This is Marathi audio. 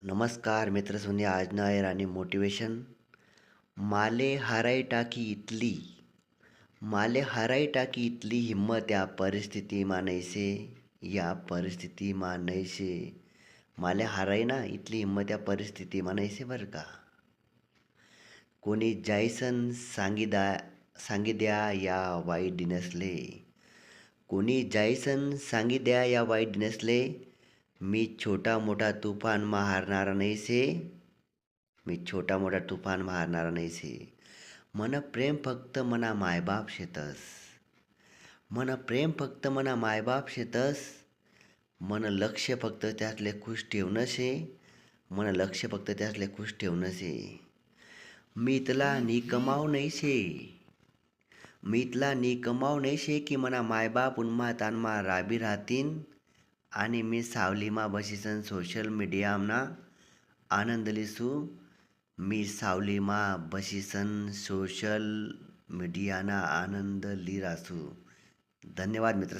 नमस्कार मित्र सुनी आज ना आहे आणि मोटिवेशन माले हाराई टाकी इतली माले हाराई टाकी इतली हिंमत या परिस्थितीमा नैसे या परिस्थितीमा नैसे माले हाराई ना इतली हिंमत या परिस्थितीमा नैसे बरं का. कोणी जायसन सांगी द्या या वाईट दिनसले. कोणी जायसन सांगी द्या या वाईट दिनसले. मी छोटा मोठा तुफान हारणारा नैसे. मी छोटा मोठा तुफान मारणारा नैसे. मन प्रेम फक्त मना मायबाप शेतस. मन प्रेम फक्त मना मायबाप शेतस. मन लक्ष फक्त त्यातले खुश ठेवणं शे. मन लक्ष फक्त त्यातले खुश ठेवणं शे. मी इथला नी कमाव नाही शे. मी इथला नी कमाव नाही शे की मना मायबाप उन्मा तानमा राबी राहतीन आणि मी सावलीमा बसीसन सोशल मीडियाना आनंद लिसू. मी सावलीमा बसीसन सोशल मीडियाना आनंद ली रासू. धन्यवाद मित्र.